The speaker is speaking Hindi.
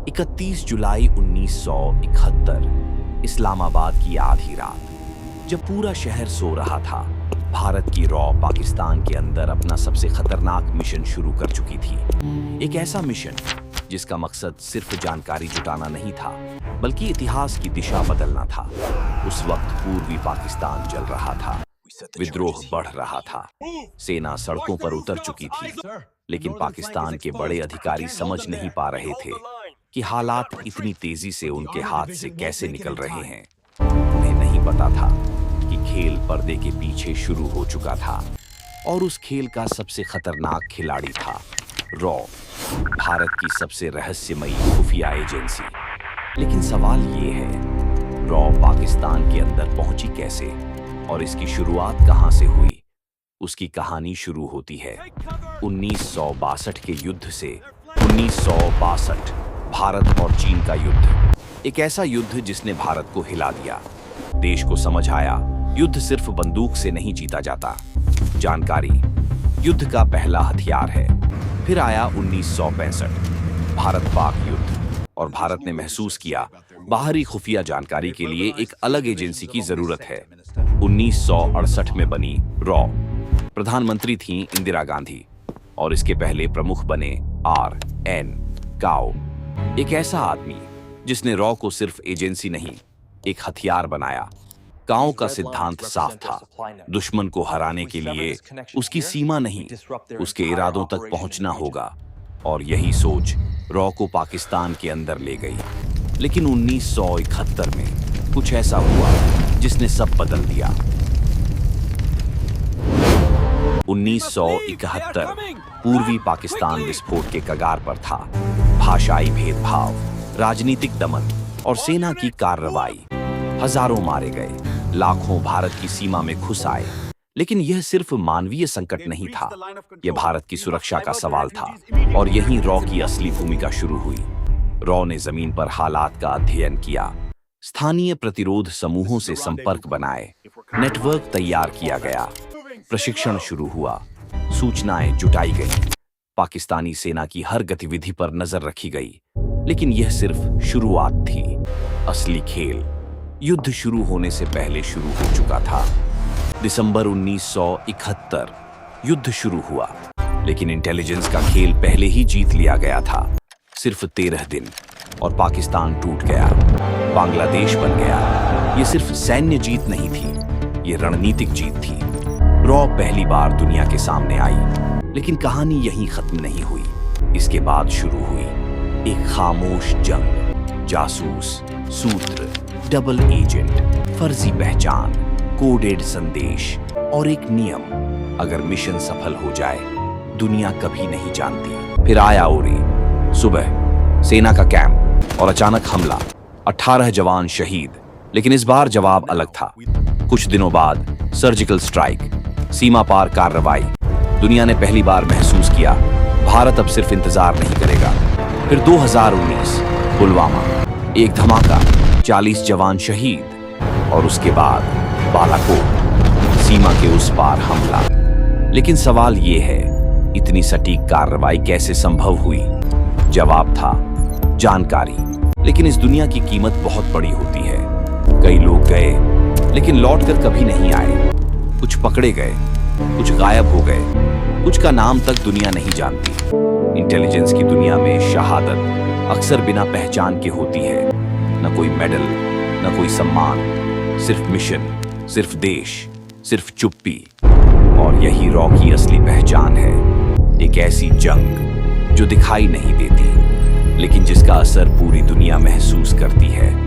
31 जुलाई 1971 इस्लामाबाद की आधी रात, जब पूरा शहर सो रहा था, भारत की रॉ पाकिस्तान के अंदर अपना सबसे खतरनाक मिशन शुरू कर चुकी थी। एक ऐसा मिशन जिसका मकसद सिर्फ जानकारी जुटाना नहीं था, बल्कि इतिहास की दिशा बदलना था। उस वक्त पूर्वी पाकिस्तान जल रहा था, विद्रोह बढ़ रहा था, सेना सड़कों पर उतर चुकी थी, लेकिन पाकिस्तान के बड़े अधिकारी समझ नहीं पा रहे थे कि हालात इतनी तेजी से उनके हाथ से कैसे निकल रहे हैं। उन्हें नहीं पता था कि खेल पर्दे के पीछे शुरू हो चुका था और उस खेल का सबसे खतरनाक खिलाड़ी था रॉ, भारत की सबसे रहस्यमयी खुफिया एजेंसी। लेकिन सवाल ये है, रॉ पाकिस्तान के अंदर पहुंची कैसे और इसकी शुरुआत कहां से हुई? उसकी कहानी शुरू होती है 1962 के युद्ध से। 1962 भारत और चीन का युद्ध, एक ऐसा युद्ध जिसने भारत को हिला दिया। देश को समझ आया, युद्ध सिर्फ बंदूक से नहीं जीता जाता। जानकारी युद्ध का पहला हथियार है। फिर आया 1965 भारत पाक युद्ध, और भारत ने महसूस किया बाहरी खुफिया जानकारी के लिए एक अलग एजेंसी की जरूरत है। 1968 में बनी रॉ। प्रधानमंत्री थीं इंदिरा गांधी और इसके पहले प्रमुख बने RN काओ, एक ऐसा आदमी जिसने रॉ को सिर्फ एजेंसी नहीं, एक हथियार बनाया। काओ का सिद्धांत साफ था, दुश्मन को हराने के लिए उसकी सीमा नहीं, उसके इरादों तक पहुंचना होगा। और यही सोच रॉ को पाकिस्तान के अंदर ले गई। लेकिन 1971 में कुछ ऐसा हुआ जिसने सब बदल दिया। 1971 पूर्वी पाकिस्तान विस्फोट के कगार पर था। भाषाई भेदभाव, राजनीतिक दमन और सेना की कार्रवाई। हजारों मारे गए, लाखों भारत की सीमा में घुस आए। लेकिन यह सिर्फ मानवीय संकट नहीं था, यह भारत की सुरक्षा का सवाल था। और यहीं रॉ की असली भूमिका शुरू हुई। रॉ ने जमीन पर हालात का अध्ययन किया, स्थानीय प्रतिरोध समूहों से संपर्क बनाए, नेटवर्क तैयार किया गया, प्रशिक्षण शुरू हुआ, सूचनाएं जुटाई गई, पाकिस्तानी सेना की हर गतिविधि पर नजर रखी गई। लेकिन यह सिर्फ शुरुआत थी। असली खेल युद्ध शुरू होने से पहले शुरू हो चुका था। दिसंबर 1971 युद्ध शुरू हुआ, लेकिन इंटेलिजेंस का खेल पहले ही जीत लिया गया था। सिर्फ 13 दिन और पाकिस्तान टूट गया, बांग्लादेश बन गया। यह सिर्फ सैन्य जीत नहीं थी, यह रणनीतिक जीत थी। रॉ पहली बार दुनिया के सामने आई, लेकिन कहानी यहीं खत्म नहीं हुई। इसके बाद शुरू हुई एक खामोश जंग। जासूस, सूत्र, डबल एजेंट, फर्जी पहचान, कोडेड संदेश और एक नियम, अगर मिशन सफल हो जाए दुनिया कभी नहीं जानती। फिर आया उरी। सुबह सेना का कैंप और अचानक हमला, 18 जवान शहीद। लेकिन इस बार जवाब अलग था। कुछ दिनों बाद सर्जिकल स्ट्राइक, सीमा पार कार्रवाई। दुनिया ने पहली बार महसूस किया भारत अब सिर्फ इंतजार नहीं करेगा। फिर 2019 पुलवामा, एक धमाका, 40 जवान शहीद। और उसके बाद बालाकोट, सीमा के उस पार हमला। लेकिन सवाल ये है, इतनी सटीक कार्रवाई कैसे संभव हुई? जवाब था जानकारी। लेकिन इस दुनिया की कीमत बहुत बड़ी होती है। कई लोग गए, लेकिन लौटकर कभी नहीं आए। कुछ पकड़े गए, कुछ गायब हो गए, कुछ का नाम तक दुनिया नहीं जानती। इंटेलिजेंस की दुनिया में शहादत अक्सर बिना पहचान के होती है। न कोई मेडल, न कोई सम्मान, सिर्फ मिशन, सिर्फ देश, सिर्फ चुप्पी। और यही रॉ की असली पहचान है। एक ऐसी जंग जो दिखाई नहीं देती, लेकिन जिसका असर पूरी दुनिया महसूस करती है।